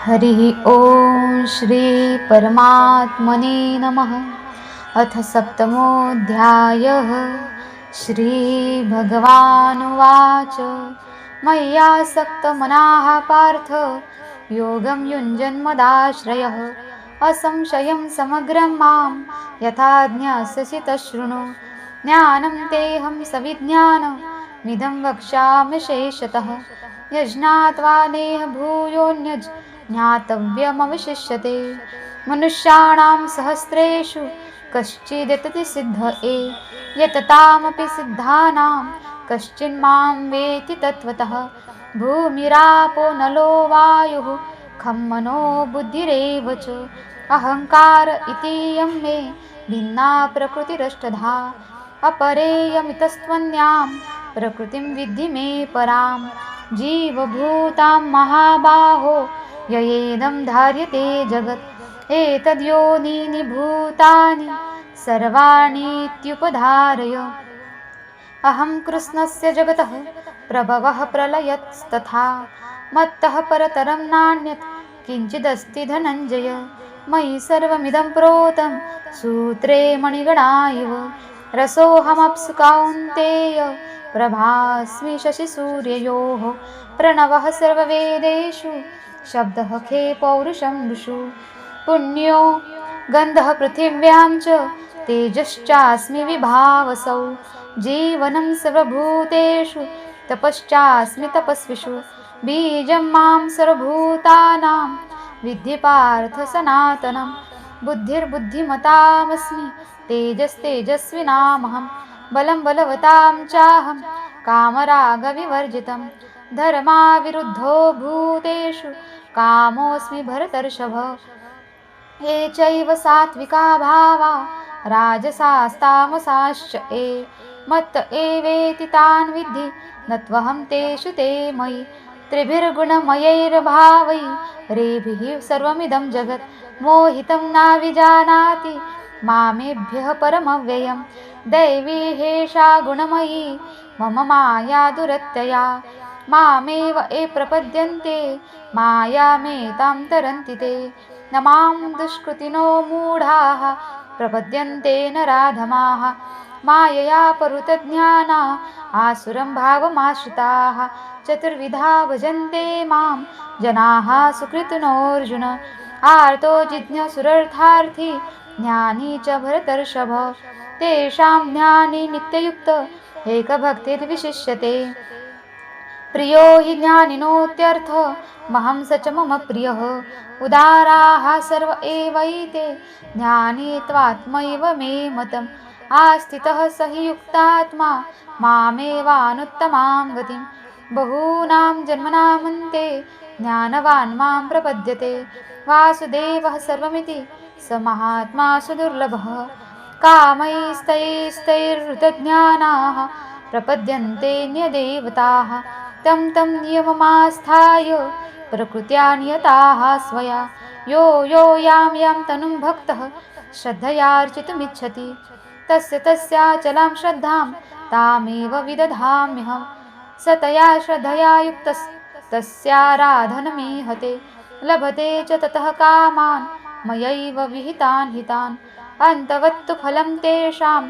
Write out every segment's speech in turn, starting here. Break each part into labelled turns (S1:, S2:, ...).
S1: हरिः ॐ श्री परमात्मने नमः। अथ सप्तमोऽध्यायः। श्रीभगवानुवाच मय्यासक्तमनाः पार्थ योगं युञ्जन्मदाश्रयः असंशयं समग्रं मां यथा ज्ञास्यसि तच्छृणु। ज्ञानं तेऽहं सविज्ञानमिदं वक्ष्यामि शेषतः। यज्ञात्वा नेह भूयोऽन्यज् ज्ञातव्यमवशिष्यते। मनुष्याणां सहस्रेषु कश्चिदेतति सिद्ध यततामपि सिद्धानां कश्चिन्मां वेति तत्त्वतः। भूमिरापो नलो वायुः खं मनो बुद्धिरेव च। अहङ्कार इतीयं मे भिन्ना प्रकृतिरष्टधा। अपरेयमितस्त्वन्यां प्रकृतिं विद्धि मे परां। जीवभूतां महाबाहो ययेदं धार्यते जगत् एतद्योनीनि भूतानि सर्वाणीत्युपधारय। अहं कृष्णस्य जगतः प्रभवः प्रलयस्तथा मत्तः परतरं नान्यत् किञ्चिदस्ति धनञ्जय। मयि सर्वमिदं प्रोतं सूत्रे मणिगणा इव। रसोऽहमप्सु कौन्तेय प्रभास्मि शशिसूर्ययोः। प्रणवः सर्ववेदेषु शब्दः खे पौरुषं नृषु। पुण्यो गन्धः पृथिव्यां च तेजश्चास्मि विभावसौ। जीवनं सर्वभूतेषु तपश्चास्मि तपस्विषु। बीजं मां सर्वभूतानां विद्धि पार्थ सनातनं। बुद्धिर्बुद्धिमतामस्मि तेजस्तेजस्विनामहं। बलं बलवतां चाहं कामरागविवर्जितं। धर्माविरुद्धो भूतेषु कामोऽस्मि भरतर्षभ। ये चैव सात्विका भावा राजसास्तामसाश्च मत्त एवेति तान् विद्धि न त्वहं तेषु ते मयि। त्रिभिर्गुणमयैर्भावैरेभिः सर्वमिदं जगत् मोहितं नाभिजानाति मामेभ्यः परमव्ययम्। दैवी हेषा गुणमयी मम माया दुरत्यया। मामेव ये प्रपद्यन्ते मायामेतां तरन्ति ते। न मां दुष्कृतिनो मूढाः प्रपद्यन्ते नराधमाः। मायया परुतज्ञाना आसुरं भावमाश्रिताः। चतुर्विधा भजन्ते मां जनाः सुकृतिनोऽर्जुन। आर्तो जिज्ञासुरर्थार्थी ज्ञानी च भरतर्षभ। तेषां ज्ञानी नित्ययुक्त एकभक्तिर्विशिष्यते। प्रियो हि ज्ञानिनोत्यर्थ महं स च मम प्रियः। उदाराः सर्व एवैते ज्ञानी त्वात्मैव मे मतम्। आस्थितः स हि युक्तात्मा मामेवानुत्तमां गतिं। बहूनां जन्मनामन्ते ज्ञानवान् मां प्रपद्यते। वासुदेवः सर्वमिति स महात्मा सुदुर्लभः। कामैस्तैस्तैर्हृतज्ञानाः प्रपद्यन्ते न्यदेवताः। तं तं नियममास्थाय प्रकृत्या नियताः स्वया। यो यो यां यां तनुं भक्तः श्रद्धयार्चितुमिच्छति तस्य तस्याचलां श्रद्धां तामेव विदधाम्यहं। स तया श्रद्धया युक्तस्तस्याराधनमीहते लभते च ततः कामान् मयैव विहितान् हितान्। अन्तवत्तु फलं तेषां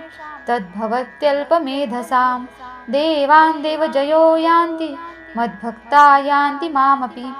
S1: तद्भवत्यल्पमेधसां। देवान् देवजयो यान्ति मद्भक्ता यान्ति मामपि।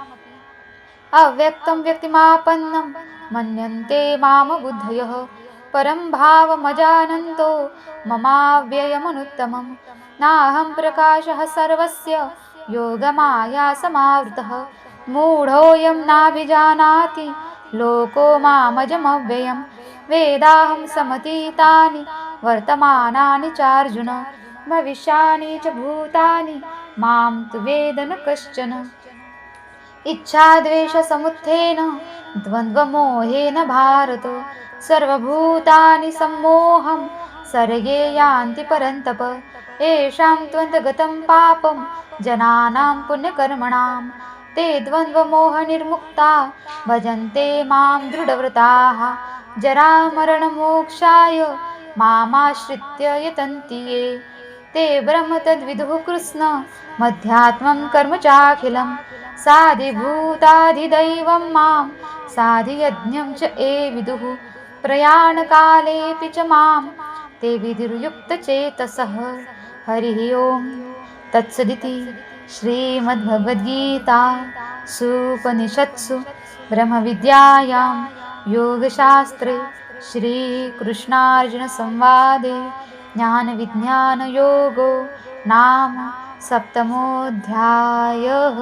S1: अव्यक्तं व्यक्तिमापन्नं मन्यन्ते माम बुद्धयः। परं भावमजानन्तो ममाव्ययमनुत्तमं। नाहं प्रकाशः सर्वस्य योगमाया समावृतः। मूढोऽयं नाभिजानाति लोको मामजमव्ययं। वेदाहं समतीतानि वर्तमानानि चार्जुन। भविष्यानि च भूतानि मां तु वेद न कश्चन। इच्छाद्वेषसमुत्थेन द्वन्द्वमोहेन भारत। सर्वभूतानि सम्मोहं सर्गे यान्ति परन्तप। येषां त्वन्तगतं पापं जनानां पुण्यकर्मणां। ते द्वन्द्वमोहनिर्मुक्ता भजन्ते मां दृढव्रताः। जरामरणमोक्षाय मामाश्रित्य यतन्ति ये। ते ब्रह्म तद्विदुः कृष्ण मध्यात्मं कर्म चाखिलं। साधिभूताधिदैवं मां साधियज्ञं च ये विदुः प्रयाणकालेऽपि च मां ते विधिर्युक्तचेतसः। हरिः ओं तत्सदिति श्रीमद्भगवद्गीतासूपनिषत्सु ब्रह्मविद्यायां योगशास्त्रे श्रीकृष्णार्जुनसंवादे ज्ञानविज्ञानयोगो नाम 7मोऽध्यायः।